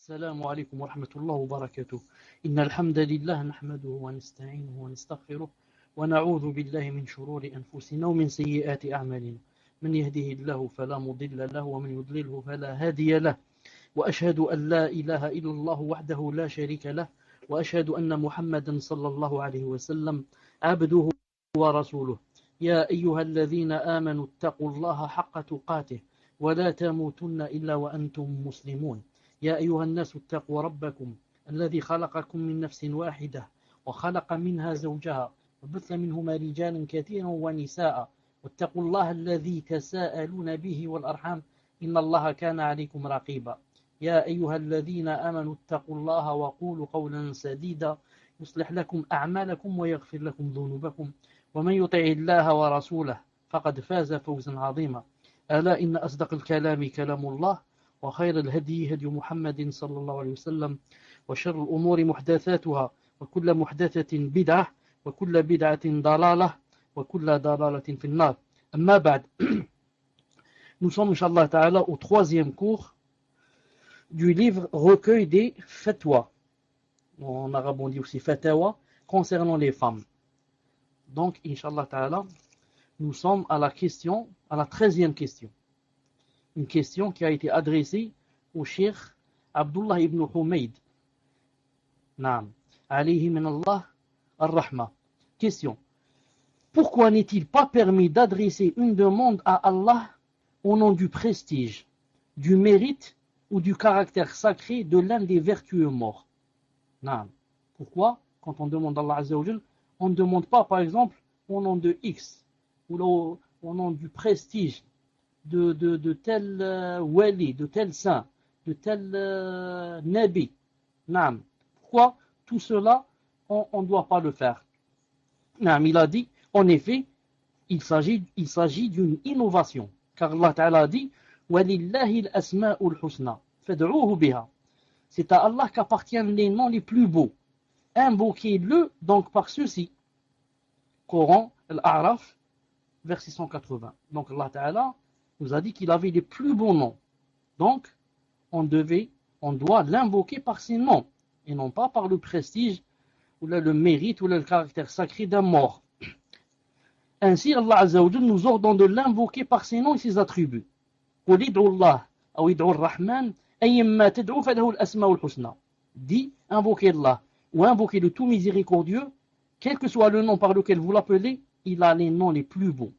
السلام عليكم ورحمة الله وبركاته. إن الحمد لله نحمده ونستعينه ونستغفره ونعوذ بالله من شرور أنفسنا ومن سيئات أعمالنا. من يهده الله فلا مضل له ومن يضلله فلا هادي له. وأشهد أن لا إله إلا الله وحده لا شريك له وأشهد أن محمدا صلى الله عليه وسلم عبده ورسوله. يا أيها الذين آمنوا اتقوا الله حق تقاته ولا تموتن إلا وأنتم مسلمون. يا أيها الناس اتقوا ربكم الذي خلقكم من نفس واحدة وخلق منها زوجها وبث منهما رجالا كثيرا ونساء واتقوا الله الذي تساءلون به والأرحام إن الله كان عليكم رقيبا. يا أيها الذين آمنوا اتقوا الله وقولوا قولا سديدا يصلح لكم أعمالكم ويغفر لكم ذنوبكم ومن يطع الله ورسوله فقد فاز فوزا عظيما. ألا إن أصدق الكلام كلام الله وخير الهدي هدي محمد صلى الله عليه وسلم وشر الأمور محدثاتها وكل محدثة بدعة وكل بدعة ضلالة وكل ضلالة في النار. أما بعد, nous sommes Inch'Allah Ta'ala au troisième cours du livre Recueil des Fatwa. En arabe on dit aussi Fatawa concernant les femmes. Donc Inch'Allah Ta'ala, nous sommes à la 13e question. Une question qui a été adressée au Cheikh Abdullah ibn Humayd. Naam. Alayhi min Allah ar-Rahma. Question. Pourquoi n'est-il pas permis d'adresser une demande à Allah au nom du prestige, du mérite ou du caractère sacré de l'un des vertueux morts? Naam. Pourquoi, quand on demande à Allah Azza wa Jal, on ne demande pas, par exemple, au nom de X ou au nom du prestige de tel wali, de tel saint, de tel nabi. Naam. Pourquoi tout cela, on ne doit pas le faire? Naam, il a dit, en effet, il s'agit d'une innovation. Car Allah Ta'ala a dit, وَلِلَّهِ الْأَسْمَاءُ الْحُسْنَى فَادْعُوهُ بِهَا. C'est à Allah qu'appartiennent les noms les plus beaux. Invoquez-le donc par ceux-ci. Coran, Al-A'raf, verset 180. Donc Allah Ta'ala nous a dit qu'il avait les plus beaux noms. Donc, on doit l'invoquer par ses noms, et non pas par le prestige, ou le mérite, ou le caractère sacré d'un mort. Ainsi, Allah Azza wa Jal nous ordonne de l'invoquer par ses noms et ses attributs. قُلِ ادْعُوا اللَّهَ أَوْ ادْعُوا الرَّحْمَنَ أَيَّمَّا تَدْعُوا فَلَهُ الْأَسْمَاءُ الْحُسْنَى. Dit, invoquez Allah, ou invoquez le tout miséricordieux, quel que soit le nom par lequel vous l'appelez, il a les noms les plus beaux.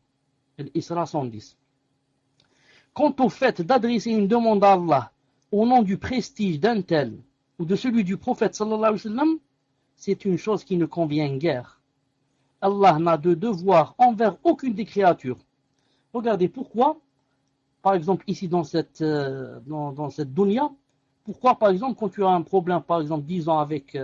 Al-Isra 110. Quant au fait d'adresser une demande à Allah au nom du prestige d'un tel ou de celui du prophète sallallahu alayhi wa sallam, c'est une chose qui ne convient guère. Allah n'a de devoir envers aucune des créatures. Regardez pourquoi, par exemple ici dans cette dunya, pourquoi par exemple quand tu as un problème, par exemple disons avec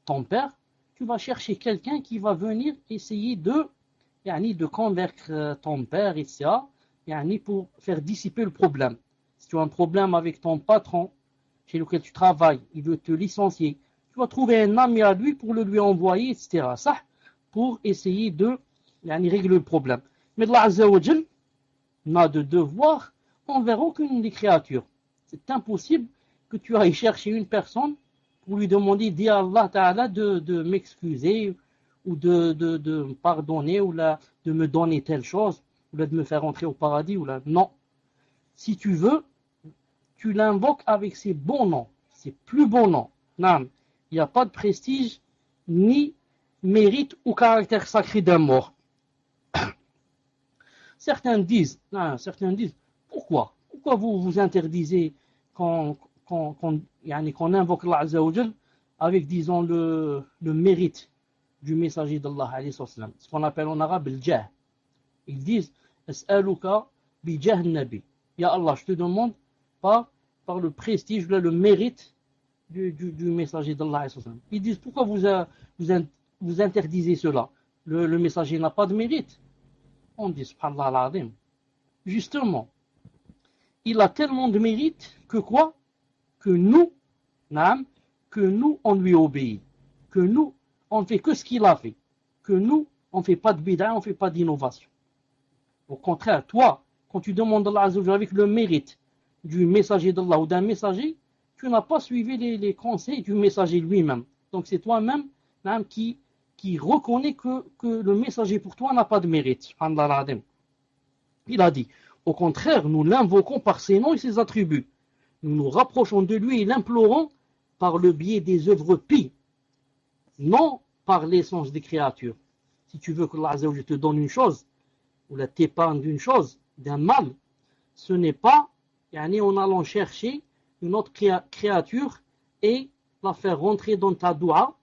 ton père, tu vas chercher quelqu'un qui va venir essayer de convaincre ton père, etc., pour faire dissiper le problème. Si tu as un problème avec ton patron, chez lequel tu travailles, il veut te licencier, tu vas trouver un ami à lui pour le lui envoyer, etc. Ça, pour essayer de régler le problème. Mais Allah Azza wa Jal n'a de devoir envers aucune des créatures. C'est impossible que tu ailles chercher une personne pour lui demander, dis à Allah Ta'ala de m'excuser, ou de me pardonner, ou de me donner telle chose, ou de me faire entrer au paradis, ou là. Non. Si tu veux, tu l'invoques avec ses bons noms, ses plus bons noms. Non. Il n'y a pas de prestige, ni mérite ou caractère sacré d'un mort. Certains disent, pourquoi vous vous interdisez qu'on invoque Allah Azza wa Jal avec, disons, le mérite du messager d'Allah, ce qu'on appelle en arabe le jah. Ils disent, As'aluka bi jah nabi. Ya Allah, je te demande par le prestige, le mérite du messager d'Allah. Ils disent, pourquoi vous interdisez cela? Le messager n'a pas de mérite. On dit, subhanallah al-azim. Justement, il a tellement de mérite que quoi? Que nous, on lui obéit. Que nous, on ne fait que ce qu'il a fait. Que nous, on ne fait pas de bid'a, on ne fait pas d'innovation. Au contraire, toi, quand tu demandes à Allah Azza wa Jalla avec le mérite du messager d'Allah ou d'un messager, tu n'as pas suivi les conseils du messager lui-même. Donc c'est toi-même qui reconnaît que le messager pour toi n'a pas de mérite. Subhanallah al-Azim. Il a dit, au contraire, nous l'invoquons par ses noms et ses attributs. Nous nous rapprochons de lui et l'implorons par le biais des œuvres pies, non par l'essence des créatures. Si tu veux que Allah Azza wa Jalla te donne une chose, ou la t'épargne d'une chose, d'un mal, ce n'est pas en allant chercher une autre créature et la faire rentrer dans ta doua.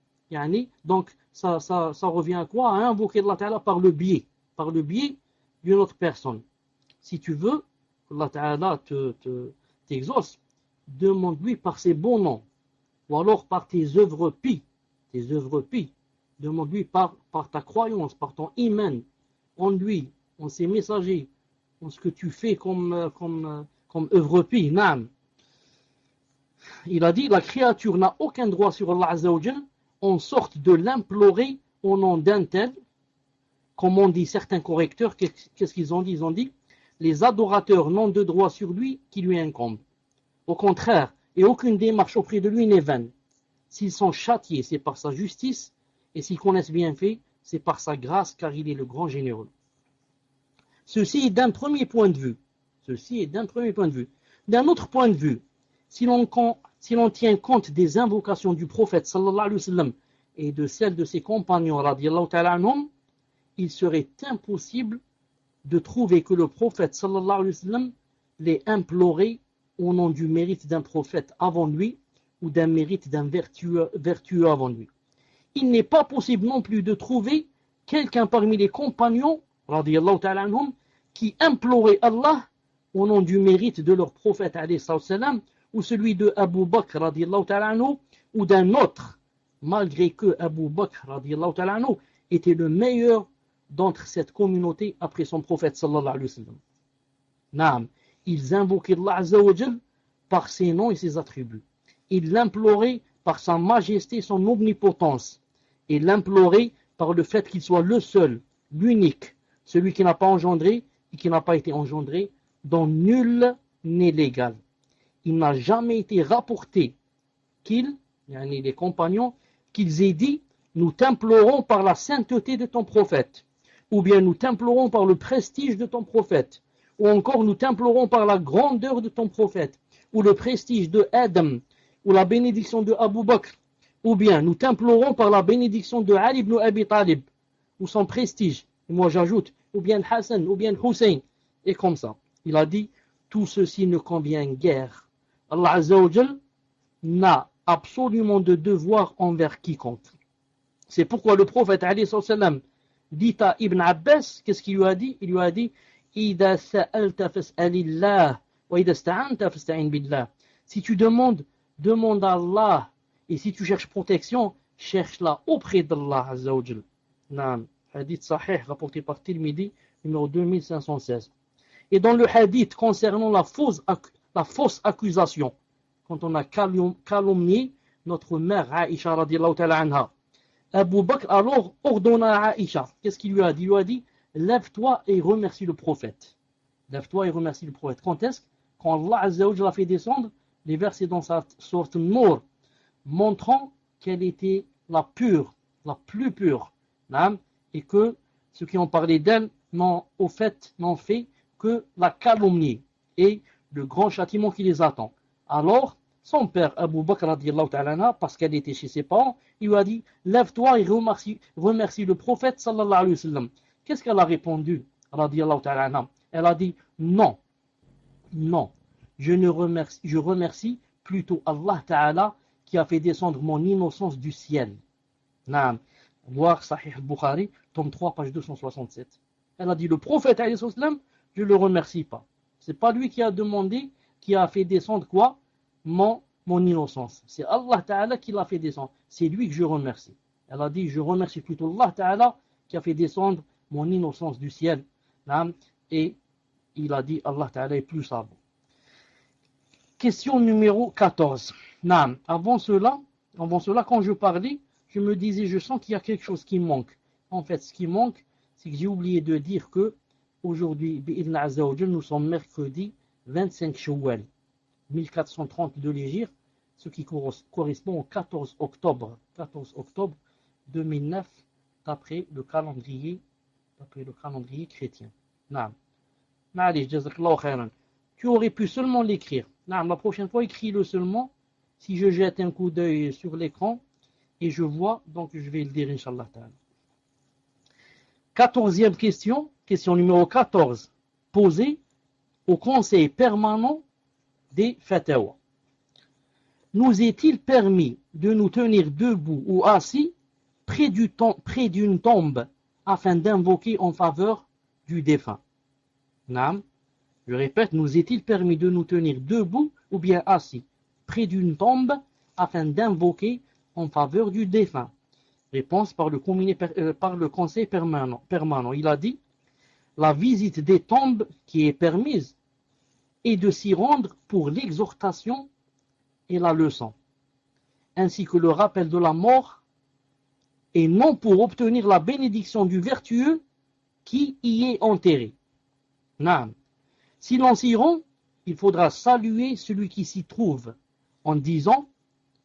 Donc ça revient à quoi? À invoquer Allah Ta'ala par le biais d'une autre personne. Si tu veux que Allah Ta'ala t'exauce, demande-lui par ses bons noms, ou alors par tes œuvres pies. Demande-lui par ta croyance, par ton iman, en lui, en ses messagers, en ce que tu fais comme œuvre pie. Naam. Il a dit, la créature n'a aucun droit sur Allah Azza wa Jal, en sorte de l'implorer au nom d'un tel, comme on dit certains correcteurs. Qu'est-ce qu'ils ont dit? Ils ont dit, les adorateurs n'ont de droit sur lui qui lui incombe. Au contraire, et aucune démarche auprès de lui n'est vaine. S'ils sont châtiés, c'est par sa justice, et s'ils connaissent bien fait, c'est par sa grâce, car il est le grand généreux. Ceci est d'un premier point de vue. D'un autre point de vue, si l'on tient compte des invocations du prophète sallallahu alayhi wa sallam et de celles de ses compagnons radiyallahu ta'ala anhum, il serait impossible de trouver que le prophète sallallahu alayhi wa sallam l'ait imploré au nom du mérite d'un prophète avant lui ou d'un mérite d'un vertueux avant lui. Il n'est pas possible non plus de trouver quelqu'un parmi les compagnons radiyallahu ta'ala anhum qui implorait Allah au nom du mérite de leur prophète alayhi salam, ou celui de Abu Bakr radiyallahu ta'ala anhu, ou d'un autre, malgré que Abu Bakr radiyallahu ta'ala anhu était le meilleur d'entre cette communauté après son prophète sallallahu alayhi wa sallam. Naam, ils invoquaient Allah Azza wa Jal par ses noms et ses attributs. Ils l'imploraient par sa majesté, son omnipotence, et l'imploraient par le fait qu'il soit le seul, l'unique, celui qui n'a pas engendré et qui n'a pas été engendré, dont nul n'est légal. Il n'a jamais été rapporté les compagnons, qu'ils aient dit, nous t'implorons par la sainteté de ton prophète, ou bien nous t'implorons par le prestige de ton prophète, ou encore nous t'implorons par la grandeur de ton prophète, ou le prestige de Adam, ou la bénédiction de Abu Bakr, ou bien nous t'implorons par la bénédiction de Ali ibn Abi Talib, ou son prestige, et moi j'ajoute, ou bien Hassan, ou bien Hussein, et comme ça. Il a dit, tout ceci ne convient guère. Allah Azza wa Jal n'a absolument de devoir envers quiconque. C'est pourquoi le prophète alayhi salam dit à Ibn Abbas, qu'est-ce qu'il lui a dit? Il lui a dit, Ida sa'alta fas'alillah, wa ida sta'anta fasta'in billah. Si tu demandes, demande à Allah, et si tu cherches protection, cherche-la auprès d'Allah Azza wa Jal. Naam. Hadith sahih rapporté par Tirmidhi, numéro 2516. Et dans le hadith concernant la fausse accusation, quand on a calomnié notre mère Aïcha radiyallahu ta'ala anha, Abu Bakr alors ordonna à Aïcha, qu'est-ce qu'il lui a dit? Il lui a dit, lève-toi et remercie le prophète. Lève-toi et remercie le prophète. Quand est-ce? Quand Allah Azza wa Jalla a fait descendre les versets dans sa sourate Nour, montrant qu'elle était la plus pure, et que ceux qui ont parlé d'elle n'ont fait que la calomnie et le grand châtiment qui les attend. Alors, son père Abu Bakr radiyallahu ta'ala anha, parce qu'elle était chez ses parents, il lui a dit, lève-toi et remercie le prophète sallallahu alayhi wa sallam. Qu'est-ce qu'elle a répondu radiyallahu ta'ala anha? Elle a dit, non, je remercie plutôt Allah ta'ala qui a fait descendre mon innocence du ciel. Naam. Voir Sahih Bukhari, tome 3, page 267. Elle a dit, le prophète alayhi salam, je ne le remercie pas. C'est pas lui qui a demandé, qui a fait descendre quoi? Mon innocence. C'est Allah Ta'ala qui l'a fait descendre. C'est lui que je remercie. Elle a dit, je remercie plutôt Allah Ta'ala qui a fait descendre mon innocence du ciel. Et il a dit, Allah Ta'ala est plus savant. Question numéro 14. Avant cela, quand je parlais, je me disais, je sens qu'il y a quelque chose qui manque. En fait, ce qui manque, c'est que j'ai oublié de dire que aujourd'hui, bi'idhna azza wa jal, nous sommes mercredi 25 Shawwal 1430 de l'Hégire, ce qui correspond au 14 octobre 2009 d'après le calendrier chrétien. Naam. Ma'alish, jazakallahu khairan. Tu aurais pu seulement l'écrire. Naam, la prochaine fois, écris-le seulement. Si je jette un coup d'œil sur l'écran et je vois, donc je vais le dire, Inch'Allah ta'ala. 14e question, question numéro 14, posée au Conseil permanent des Fatawa. Nous est-il permis de nous tenir debout ou assis près d'une tombe afin d'invoquer en faveur du défunt? Naam. Je répète, nous est-il permis de nous tenir debout ou bien assis près d'une tombe afin d'invoquer en faveur du défunt? Réponse par le Conseil permanent. Il a dit, la visite des tombes qui est permise est de s'y rendre pour l'exhortation et la leçon, ainsi que le rappel de la mort, et non pour obtenir la bénédiction du vertueux qui y est enterré. Naam. Si l'on s'y rend, il faudra saluer celui qui s'y trouve en disant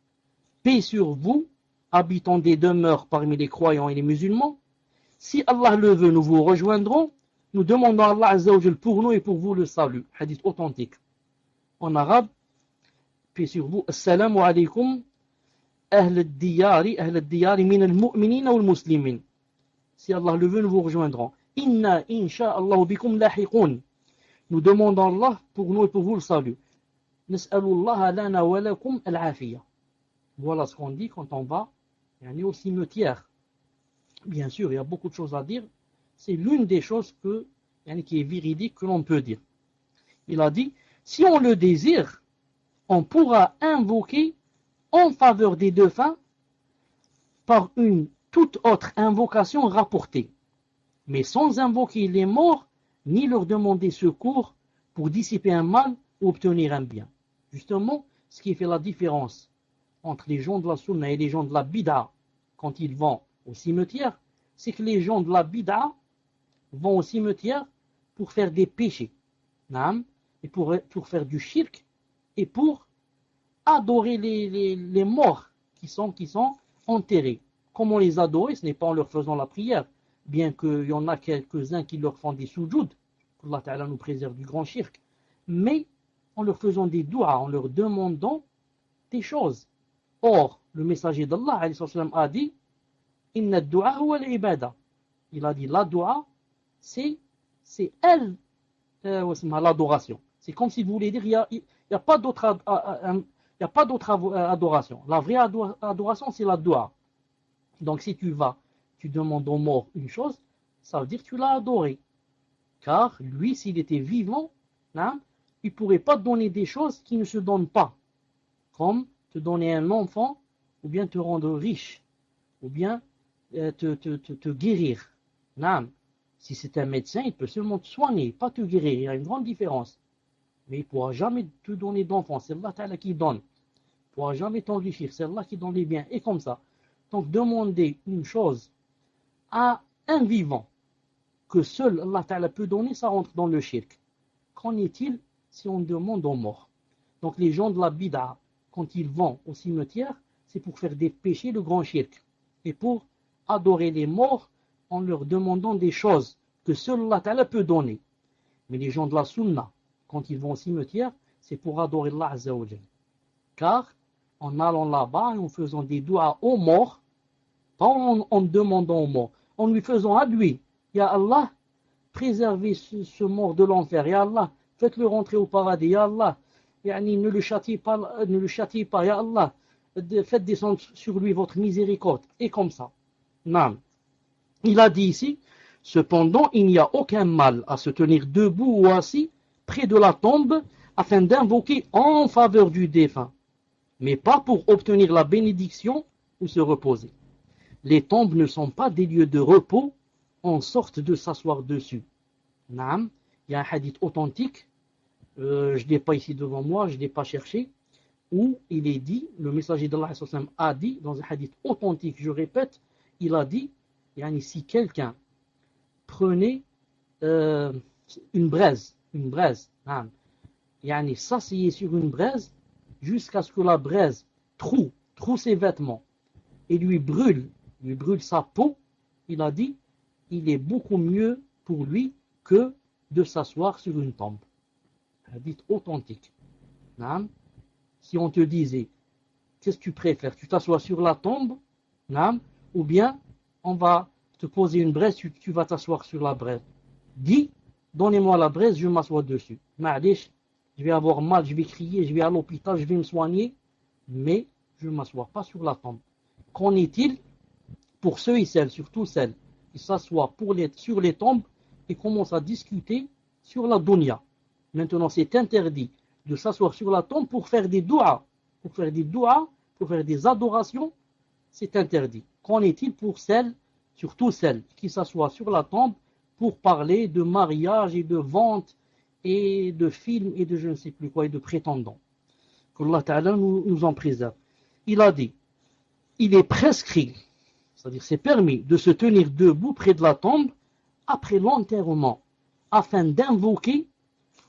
« Paix sur vous, habitants des demeures parmi les croyants et les musulmans. Si Allah le veut, nous vous rejoindrons. Nous demandons à Allah Azza wa Jal pour nous et pour vous le salut. » Hadith authentique. En arabe, paix sur vous. Assalamu alaykum, ahl al-diyari min al-mu'minina wal muslimin. Si Allah le veut, nous vous rejoindrons. Inna insha'Allah bikum lahiqun. Nous demandons à Allah pour nous et pour vous le salut. Nas'alullah lana wa lakum al-afiyah. Voilà ce qu'on dit quand on va au cimetière. Bien sûr, il y a beaucoup de choses à dire. C'est l'une des choses qui est véridique que l'on peut dire. Il a dit, si on le désire, on pourra invoquer en faveur des défunts par une toute autre invocation rapportée, mais sans invoquer les morts ni leur demander secours pour dissiper un mal ou obtenir un bien. Justement, ce qui fait la différence entre les gens de la sunna et les gens de la bid'a quand ils vont au cimetière, c'est que les gens de la bid'a vont au cimetière pour faire des péchés, et pour faire du shirk, et pour adorer les morts qui sont enterrés. Comment les adorer? Ce n'est pas en leur faisant la prière, bien qu'il y en a quelques-uns qui leur font des soujouds, qu'Allah Ta'ala nous préserve du grand shirk, mais en leur faisant des du'a, en leur demandant des choses. Or, le messager d'Allah a dit, Inna ad-du'a huwa al-ibada. Il a dit, la du'a, c'est elle, l'adoration. C'est comme si vous voulez dire, il n'y a pas d'autre adoration. La vraie adoration, c'est la du'a. Donc si tu demandes aux morts une chose, ça veut dire que tu l'as adoré. Car lui, s'il était vivant, il ne pourrait pas te donner des choses qui ne se donnent pas. Comme te donner un enfant, ou bien te rendre riche, ou bien te guérir. Si c'est un médecin, il peut seulement te soigner, pas te guérir. Il y a une grande différence. Mais il ne pourra jamais te donner d'enfant. C'est Allah Ta'ala qui donne. Il ne pourra jamais t'enrichir. C'est Allah qui donne les biens. Et comme ça. Donc demander une chose à un vivant que seul Allah Ta'ala peut donner, ça rentre dans le shirk. Qu'en est-il si on demande aux morts? Donc les gens de la bid'a, quand ils vont au cimetière, c'est pour faire des péchés, le grand shirk. Et pour adorer les morts en leur demandant des choses que seul Allah Ta'ala peut donner. Mais les gens de la sunna, quand ils vont au cimetière, c'est pour adorer Allah Azza wa Jal. Car en allant là-bas et en faisant des doigts aux morts, pas en demandant aux morts, en lui faisant à lui, Ya Allah, préservez ce mort de l'enfer, Ya Allah, faites-le rentrer au paradis, Ya Allah, ne le châtiez pas, Ya Allah, faites descendre sur lui votre miséricorde, et comme ça. Non. Il a dit ici, cependant, il n'y a aucun mal à se tenir debout ou assis près de la tombe afin d'invoquer en faveur du défunt, mais pas pour obtenir la bénédiction ou se reposer. Les tombes ne sont pas des lieux de repos en sorte de s'asseoir dessus. Naam, il y a un hadith authentique, je ne l'ai pas ici devant moi, je ne l'ai pas cherché, où il est dit, le messager d'Allah a dit, dans un hadith authentique, je répète, il a dit, si quelqu'un prenait une braise, s'asseyait sur une braise jusqu'à ce que la braise troue ses vêtements et lui brûle sa peau, il a dit, il est beaucoup mieux pour lui que de s'asseoir sur une tombe. Hadith authentique. Naam. Si on te disait, qu'est-ce que tu préfères? Tu t'assois sur la tombe, naam, ou bien on va te poser une braise, tu vas t'asseoir sur la braise. Dis, donnez-moi la braise, je m'assois dessus. Ma'alish, je vais avoir mal, je vais crier, je vais à l'hôpital, je vais me soigner, mais je ne m'assois pas sur la tombe. Qu'en est-il pour ceux et celles, surtout celles, qui s'assoient sur les tombes et commencent à discuter sur la dunya? Maintenant, c'est interdit de s'asseoir sur la tombe pour faire des douas, pour faire des adorations, c'est interdit. Qu'en est-il pour celles, surtout celles qui s'assoient sur la tombe pour parler de mariage et de vente et de films et de je ne sais plus quoi et de prétendants? Qu'Allah Ta'ala nous en préserve. Il a dit, il est prescrit, c'est-à-dire c'est permis de se tenir debout près de la tombe après l'enterrement afin d'invoquer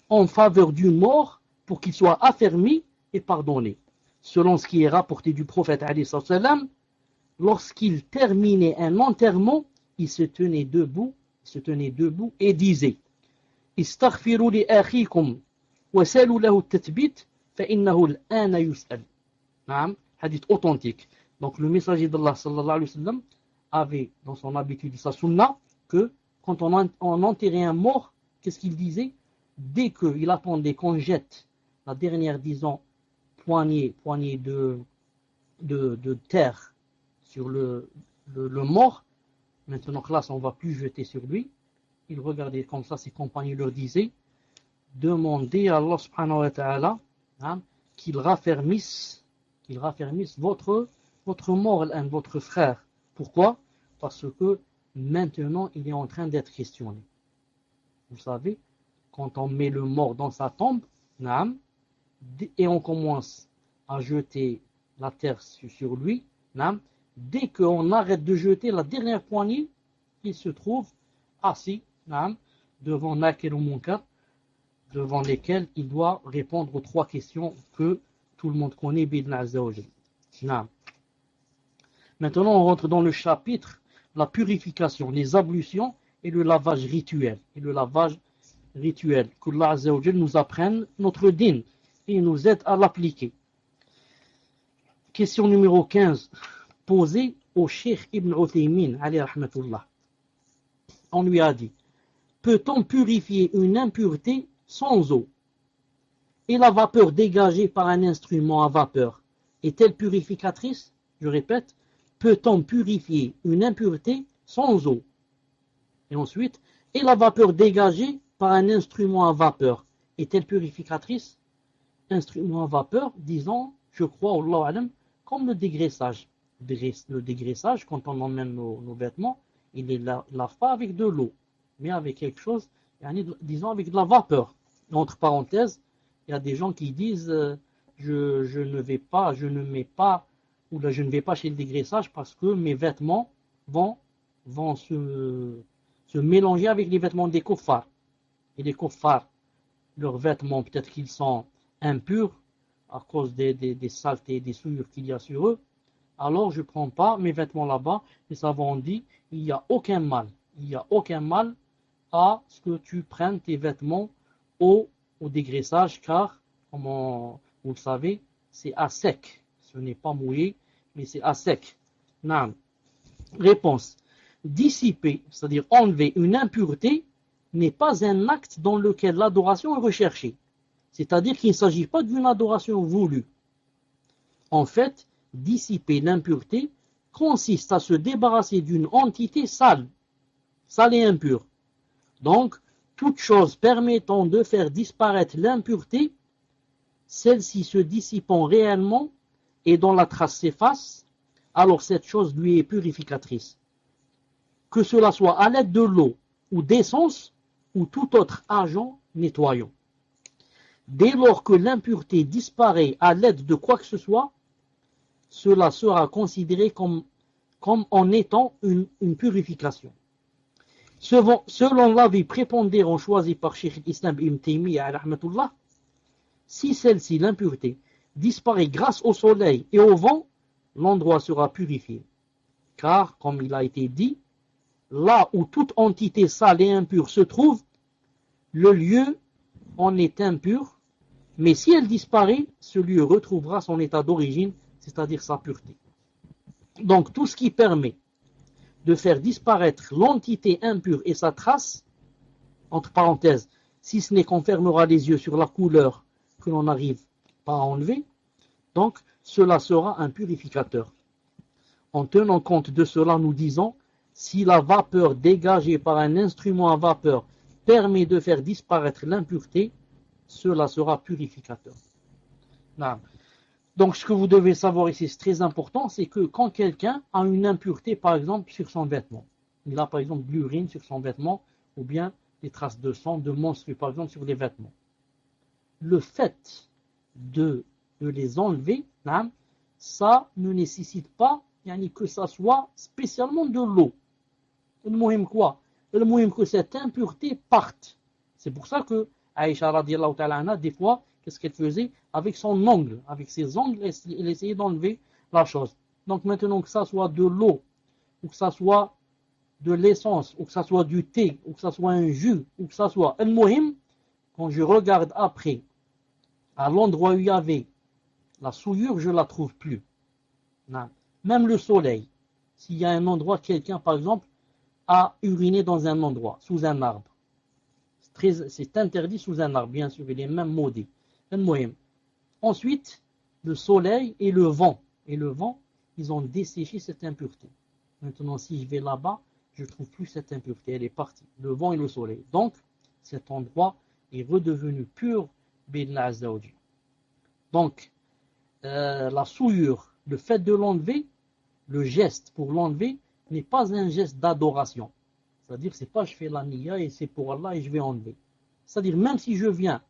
en faveur du mort pour qu'il soit affermi et pardonné. Selon ce qui est rapporté du prophète alayhi salam, lorsqu'il terminait un enterrement, il se tenait debout et disait Istaghfiru li akhikum wa salu lahu at-tathbit fa innahu al-ana yus'al. Hadith authentique. Donc le messager d'Allah sallallahu alayhi wa sallam avait dans son habitude sa sunna que quand on enterrait un mort, qu'est-ce qu'il disait? Dès qu'il attendait qu'on jette la dernière, disons, poignée de terre sur le mort, maintenant que là, on ne va plus jeter sur lui, il regardait comme ça, ses compagnons leur disaient, demandez à Allah subhanahu wa ta'ala qu'il raffermisse votre mort, votre frère. Pourquoi? Parce que maintenant, il est en train d'être questionné. Vous savez, quand on met le mort dans sa tombe, et on commence à jeter la terre sur lui, dès qu'on arrête de jeter la dernière poignée, il se trouve assis devant Nakir ou Munkar, devant lesquels il doit répondre aux 3 questions que tout le monde connaît. Maintenant, on rentre dans le chapitre la purification, les ablutions et le lavage rituel. Qu'Allah Azza wa Jal nous apprenne notre din et nous aide à l'appliquer. Question numéro 15, posée au Cheikh Ibn Uthaymin, alayhi rahmatullah. On lui a dit, peut-on purifier une impureté sans eau? Et la vapeur dégagée par un instrument à vapeur est-elle purificatrice? Je répète, peut-on purifier une impureté sans eau? Et ensuite, et la vapeur dégagée par un instrument à vapeur est-elle purificatrice? Instrument à vapeur, disons, je crois, Allah alam, comme le dégraissage. Le dégraissage, quand on emmène nos vêtements, il ne lave pas avec de l'eau, mais avec quelque chose, disons avec de la vapeur. Entre parenthèses, il y a des gens qui disent je ne vais pas chez le dégraissage parce que mes vêtements vont se mélanger avec les vêtements des kuffars. Et les kuffars, leurs vêtements, peut-être qu'ils sont impurs à cause des saletés et des souillures qu'il y a sur eux. Alors je ne prends pas mes vêtements là-bas. Les savants ont dit, il n'y a aucun mal à ce que tu prennes tes vêtements au dégraissage, car, comme vous le savez, c'est à sec. Ce n'est pas mouillé, mais c'est à sec. Non. Réponse. Dissiper, c'est-à-dire enlever une impureté, n'est pas un acte dans lequel l'adoration est recherchée. C'est-à-dire qu'il ne s'agit pas d'une adoration voulue. En fait, dissiper l'impureté consiste à se débarrasser d'une entité sale et impure. Donc, toute chose permettant de faire disparaître l'impureté, celle-ci se dissipant réellement et dont la trace s'efface, alors cette chose lui est purificatrice. Que cela soit à l'aide de l'eau ou d'essence ou tout autre agent nettoyant. Dès lors que l'impureté disparaît à l'aide de quoi que ce soit, cela sera considéré comme en étant une purification. Selon l'avis prépondérant choisi par Cheikh l'Islam Ibn Taymiyyah, si celle-ci, l'impureté, disparaît grâce au soleil et au vent, l'endroit sera purifié. Car, comme il a été dit, là où toute entité sale et impure se trouve, le lieu en est impur, mais si elle disparaît, ce lieu retrouvera son état d'origine, c'est-à-dire sa pureté. Donc tout ce qui permet de faire disparaître l'entité impure et sa trace, entre parenthèses, si ce n'est qu'on fermera les yeux sur la couleur que l'on n'arrive pas à enlever, donc cela sera un purificateur. En tenant compte de cela, nous disons, si la vapeur dégagée par un instrument à vapeur permet de faire disparaître l'impureté, cela sera purificateur. Non. Donc ce que vous devez savoir ici, c'est très important, c'est que quand quelqu'un a une impureté, par exemple, sur son vêtement, il a par exemple de l'urine sur son vêtement, ou bien des traces de sang, de menstrues, par exemple, sur les vêtements. Le fait de les enlever, ça ne nécessite pas que ça soit spécialement de l'eau. Le muhim quoi? Le muhim que cette impureté parte. C'est pour ça que Aïcha radiallahu ta'ala anha, des fois, qu'est-ce qu'elle faisait? Avec son ongle, avec ses ongles, elle essayait d'enlever la chose. Donc maintenant que ça soit de l'eau, ou que ça soit de l'essence, ou que ça soit du thé, ou que ça soit un jus, ou que ça soit un muhim, quand je regarde après, à l'endroit où il y avait la souillure, je ne la trouve plus. Non. Même le soleil, s'il y a un endroit, quelqu'un par exemple a uriné dans un endroit, sous un arbre. C'est interdit sous un arbre, bien sûr, il est même maudit. Ensuite, le soleil et le vent. Et le vent, ils ont desséché cette impureté. Maintenant, si je vais là-bas, je ne trouve plus cette impureté, elle est partie. Le vent et le soleil. Donc, cet endroit est redevenu pur, bi'idhni azza wa jalla. Donc, la souillure, le fait de l'enlever, le geste pour l'enlever n'est pas un geste d'adoration. C'est-à-dire, c'est pas je fais la niya et c'est pour Allah et je vais enlever. C'est-à-dire, même si je viens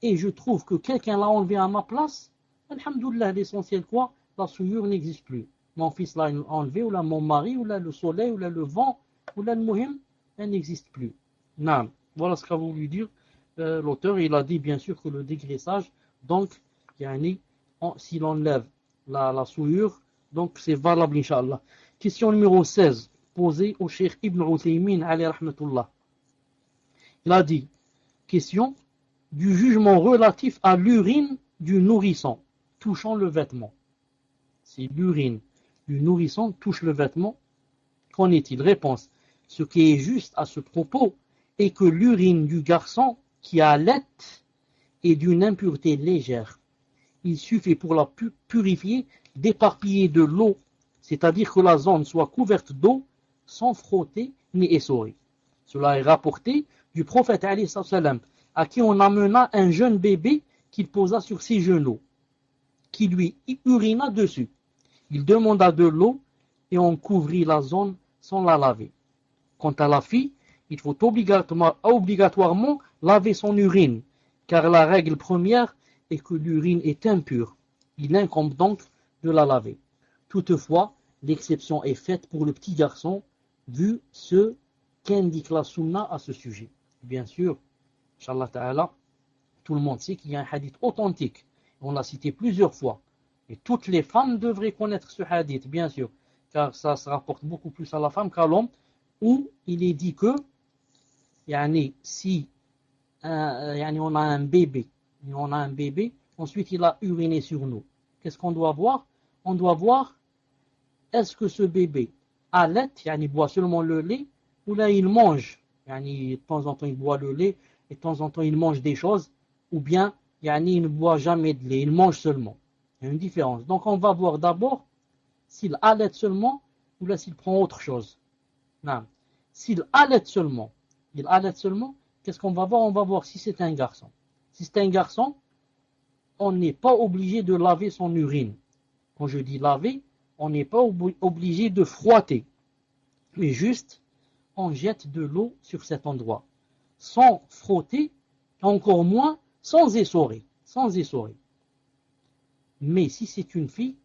et je trouve que quelqu'un l'a enlevé à ma place, alhamdoulilah, l'essentiel quoi? La souillure n'existe plus. Mon fils l'a enlevé, ou là mon mari, ou là le soleil, ou là le vent, ou là le muhim, elle n'existe plus. Non. Voilà ce qu'a voulu dire l'auteur. Il a dit bien sûr que le dégraissage, donc, s'il enlève la souillure, donc c'est valable, Inch'Allah. Question numéro 16, posée au Cheikh Ibn Uthaymin, alayhi rahmatullah. Il a dit, question du jugement relatif à l'urine du nourrisson touchant le vêtement. Si l'urine du nourrisson touche le vêtement, qu'en est-il? Réponse. Ce qui est juste à ce propos est que l'urine du garçon qui allait est d'une impureté légère. Il suffit pour la purifier d'éparpiller de l'eau, c'est-à-dire que la zone soit couverte d'eau sans frotter ni essorer. Cela est rapporté du prophète alayhi salam, à qui on amena un jeune bébé qu'il posa sur ses genoux, qui lui urina dessus. Il demanda de l'eau et on couvrit la zone sans la laver. Quant à la fille, il faut obligatoirement laver son urine, car la règle première est que l'urine est impure. Il incombe donc de la laver. Toutefois, l'exception est faite pour le petit garçon, vu ce qu'indique la sunna à ce sujet. Bien sûr, Inch'Allah Ta'ala, tout le monde sait qu'il y a un hadith authentique. On l'a cité plusieurs fois. Et toutes les femmes devraient connaître ce hadith, bien sûr, car ça se rapporte beaucoup plus à la femme qu'à l'homme, où il est dit que, si on a un bébé, ensuite il a uriné sur nous, qu'est-ce qu'on doit voir? On doit voir, est-ce que ce bébé allait, il boit seulement le lait, ou là il mange, de temps en temps il boit le lait, et de temps en temps il mange des choses, ou bien il ne boit jamais de lait, il mange seulement. Il y a une différence. Donc on va voir d'abord s'il allait seulement, ou là s'il prend autre chose. Non. S'il allait seulement, qu'est-ce qu'on va voir? On va voir si c'est un garçon. Si c'est un garçon, on n'est pas obligé de laver son urine. Quand je dis laver, on n'est pas obligé de frotter, mais juste on jette de l'eau sur cet endroit, sans frotter, encore moins sans essorer. Mais si c'est une fille,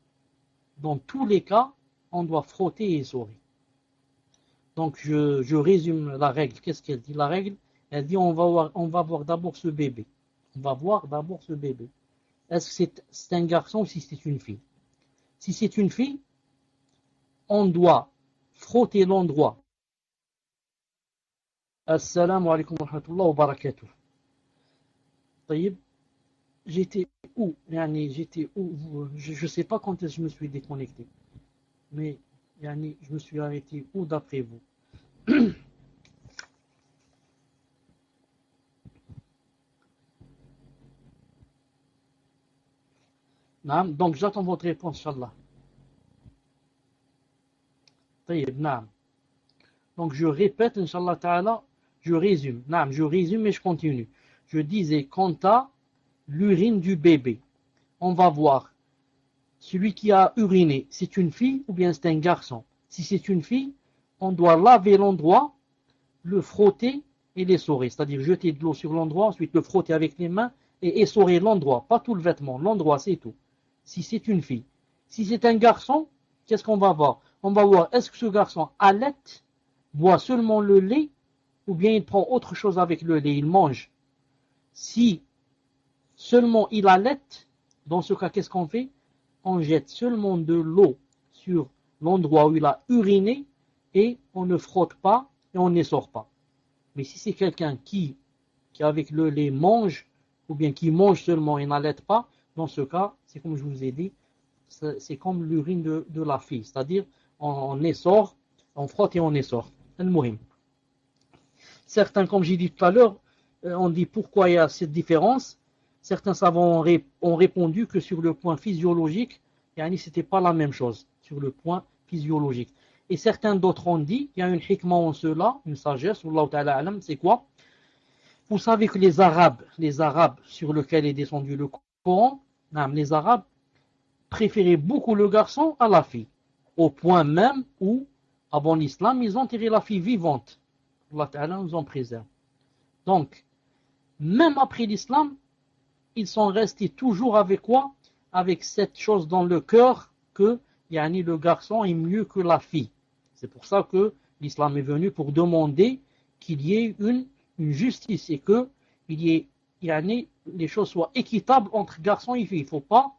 dans tous les cas, on doit frotter et essorer. Donc je résume la règle. Qu'est-ce qu'elle dit? La règle, elle dit on va voir d'abord ce bébé. est-ce que c'est un garçon ou si c'est une fille. Si c'est une fille, on doit frotter l'endroit. Assalamu alaikum wa rahmatullahi wa barakatuh. طيب, j'étais où? J'étais où? Je ne sais pas quand je me suis déconnecté. Mais je me suis arrêté où d'après vous? Donc j'attends votre réponse, Inch'Allah. Donc je répète, Inch'Allah Ta'ala, je résume. Je résume et je continue. Je disais, quant à l'urine du bébé, on va voir celui qui a uriné, c'est une fille ou bien c'est un garçon. Si c'est une fille, on doit laver l'endroit, le frotter et l'essorer. C'est-à-dire jeter de l'eau sur l'endroit, ensuite le frotter avec les mains et essorer l'endroit. Pas tout le vêtement, l'endroit c'est tout. Si c'est une fille. Si c'est un garçon, qu'est-ce qu'on va voir? On va voir, est-ce que ce garçon allait, boit seulement le lait, ou bien il prend autre chose avec le lait, il mange. Si seulement il allait, dans ce cas, qu'est-ce qu'on fait? On jette seulement de l'eau sur l'endroit où il a uriné, et on ne frotte pas, et on n'essore pas. Mais si c'est quelqu'un qui avec le lait mange, ou bien qui mange seulement et n'allait pas, dans ce cas, c'est comme je vous ai dit, c'est comme l'urine de la fille, c'est-à-dire on essore, on frotte et on essore. Certains, comme j'ai dit tout à l'heure, on dit pourquoi il y a cette différence. Certains savants ont répondu que sur le point physiologique, ce n'était pas la même chose, sur le point physiologique. Et certains d'autres ont dit, il y a une hikmah en cela, une sagesse, Allah Ta'ala alam, c'est quoi? Vous savez que les Arabes sur lesquels est descendu le Coran, les Arabes préféraient beaucoup le garçon à la fille, au point même où, avant l'islam, ils ont tiré la fille vivante. Allah Ta'ala nous en préserve. Donc, même après l'islam, ils sont restés toujours avec quoi? Avec cette chose dans le cœur que le garçon est mieux que la fille. C'est pour ça que l'islam est venu pour demander qu'il y ait une justice et que les choses soient équitables entre garçons et filles. Il ne faut pas